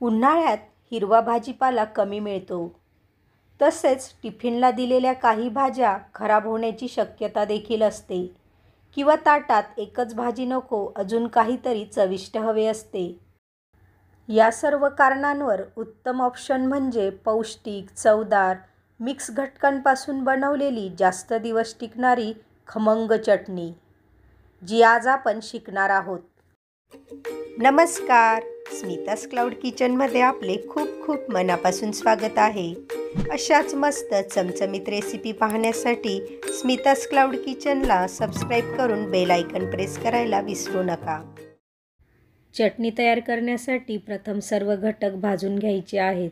उन्हाळ्यात हिरवा भाजीपाला कमी मिळतो. तसेच टिफिनला दिलेल्या काही भाज्या खराब होण्याची शक्यता देखील असते किंवा ताटात एकच भाजी नको, अजून काहीतरी चविष्ट हवे असते. या सर्व कारणांवर उत्तम ऑप्शन म्हणजे पौष्टिक, चवदार, मिक्स घटकांपासून बनवलेली जास्त दिवस टिकणारी खमंग चटणी, जी आज आपण शिकणार आहोत. नमस्कार, स्मिताज क्लाउड किचनमध्ये आपले खूप खूप मनापासून स्वागत आहे. अशाच मस्त चमचमीत रेसिपी पाहण्यासाठी स्मिताज क्लाउड किचनला सबस्क्राईब करून बेल आयकन प्रेस करायला विसरू नका. चटणी तयार करण्यासाठी प्रथम सर्व घटक भाजून घ्यायचे आहेत.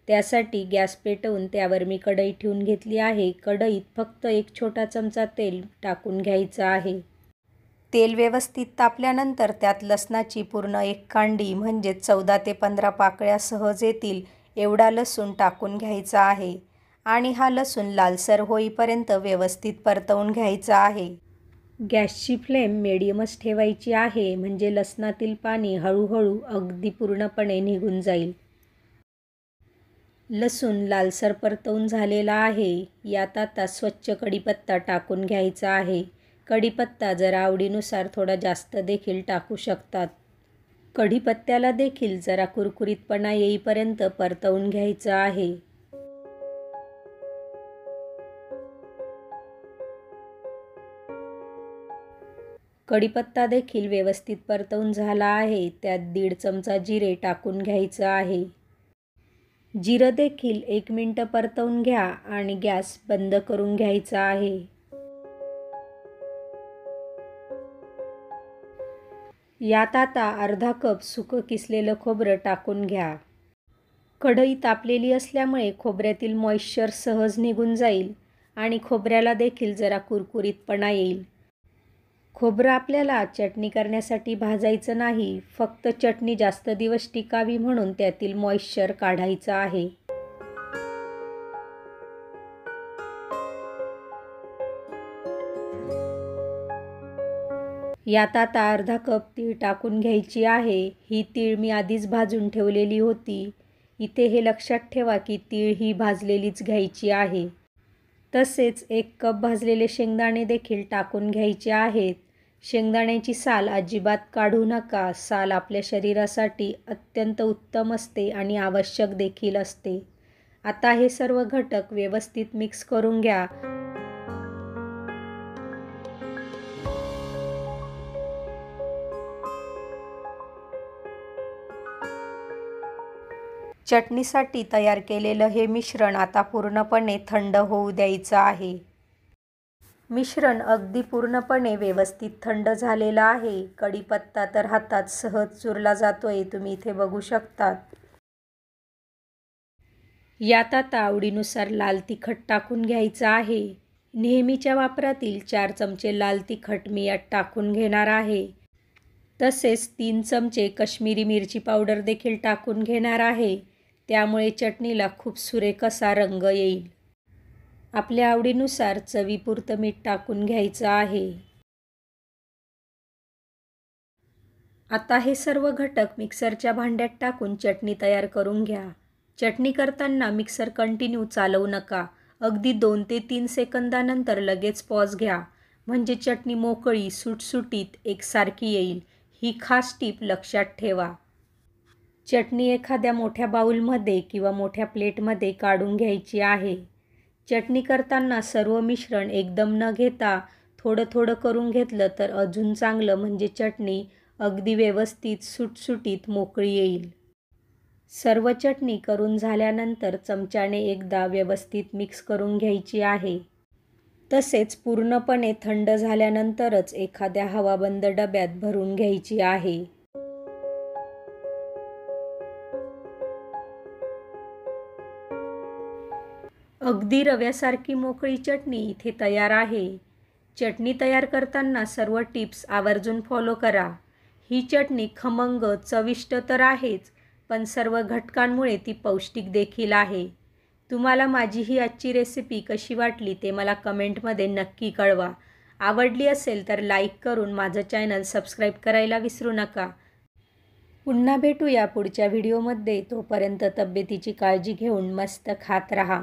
त्यासाठी गॅस पेटवून त्यावर मी कढई ठेवून घेतली आहे. कढईत फक्त 1 छोटा चमचा तेल टाकून घ्यायचं आहे. तेल व्यवस्थित तापल्यानंतर त्यात लसणाची पूर्ण 1 कांडी म्हणजे 14 ते 15 पाकळ्या सहज येतील एवढा लसूण टाकून घ्यायचा आहे आणि हा लसूण लालसर होईपर्यंत व्यवस्थित परतवून घ्यायचा आहे. गॅसची फ्लेम मिडियमच ठेवायची आहे, म्हणजे लसणातील पाणी हळूहळू अगदी पूर्णपणे निघून जाईल. लसूण लालसर परतवून झालेला आहे. यात आता स्वच्छ कढीपत्ता टाकून घ्यायचा आहे. कढीपत्ता जरा आवडीनुसार थोडा जास्त देखील टाकू शकतात. कढीपत्त्याला देखील जरा कुरकुरीतपणा येईपर्यंत परतवून घ्यायचं आहे. कढीपत्ता देखील व्यवस्थित परतवून झाला आहे. त्यात 1.5 चमचा जिरे टाकून घ्यायचं आहे. जिरं देखील 1 मिनिट परतवून घ्या आणि गॅस बंद करून घ्यायचा आहे. यात आता अर्धा कप सुकं किसलेलं खोबरं टाकून घ्या. कढई तापलेली असल्यामुळे खोबऱ्यातील मॉइश्चर सहज निघून जाईल आणि खोबऱ्याला देखील जरा कुरकुरीतपणा येईल. खोबरं आपल्याला चटणी करण्यासाठी भाजायचं नाही, फक्त चटणी जास्त दिवस टिकावी म्हणून त्यातील मॉइश्चर काढायचं आहे. यात आता अर्धा कप तीळ टाकून घ्यायची आहे. ही तीळ मी आधीच भाजून ठेवलेली होती. इथे हे लक्षात ठेवा की तीळ ही भाजलेलीच घ्यायची आहे. तसेच 1 कप भाजलेले शेंगदाणे देखील टाकून घ्यायचे आहेत. शेंगदाण्याची साल अजिबात काढू नका. साल आपल्या शरीरासाठी अत्यंत उत्तम असते आणि आवश्यक देखील असते. आता हे सर्व घटक व्यवस्थित मिक्स करून घ्या. चटणीसाठी तयार केलेलं हे मिश्रण आता पूर्णपणे थंड होऊ द्यायचं आहे. मिश्रण अगदी पूर्णपणे व्यवस्थित थंड झालेलं आहे. कढीपत्ता तर हातात सहज चुरला जातोय, तुम्ही इथे बघू शकतात. यात आता आवडीनुसार लाल तिखट टाकून घ्यायचं आहे. नेहमीच्या वापरातील 4 चमचे लाल तिखट मी यात टाकून घेणार आहे. तसेच 3 चमचे काश्मीरी मिरची पावडर देखील टाकून घेणार आहे. त्यामुळे चटणीला खूप सुरेख असा रंग येईल. आपल्या आवडीनुसार चवीपुरतं मीठ टाकून घ्यायचं आहे. आता हे सर्व घटक मिक्सरच्या भांड्यात टाकून चटणी तयार करून घ्या. चटणी करताना मिक्सर कंटिन्यू चालवू नका. अगदी 2 ते 3 सेकंदानंतर लगेच पॉज घ्या, म्हणजे चटणी मोकळी, सुटसुटीत एकसारखी येईल. ही खास टीप लक्षात ठेवा. चटणी एखाद्या मोठ्या बाउलमध्ये किंवा मोठ्या प्लेटमध्ये काढून घ्यायची आहे. चटणी करताना सर्व मिश्रण एकदम न घेता थोडं थोडं करून घेतलं तर अजून चांगलं, म्हणजे चटणी अगदी व्यवस्थित सुटसुटीत मोकळी येईल. सर्व चटणी करून झाल्यानंतर चमच्याने एकदा व्यवस्थित मिक्स करून घ्यायची आहे. तसेच पूर्णपणे थंड झाल्यानंतरच एखाद्या हवाबंद डब्यात भरून घ्यायची आहे. अगदी रव्यासारखी मोकळी चटणी इथे तयार आहे. चटणी तयार करताना सर्व टिप्स आवर्जून फॉलो करा. ही चटणी खमंग, चविष्ट तर आहेच, पण सर्व घटकांमुळे ती पौष्टिक देखील आहे. तुम्हाला माझी ही आजची रेसिपी कशी वाटली ते मला कमेंटमध्ये नक्की कळवा. आवडली असेल तर लाईक करून माझं चॅनल सबस्क्राईब करायला विसरू नका. पुन्हा भेटूया पुढच्या व्हिडिओमध्ये. तोपर्यंत तब्येतीची काळजी घेऊन मस्त खात राहा.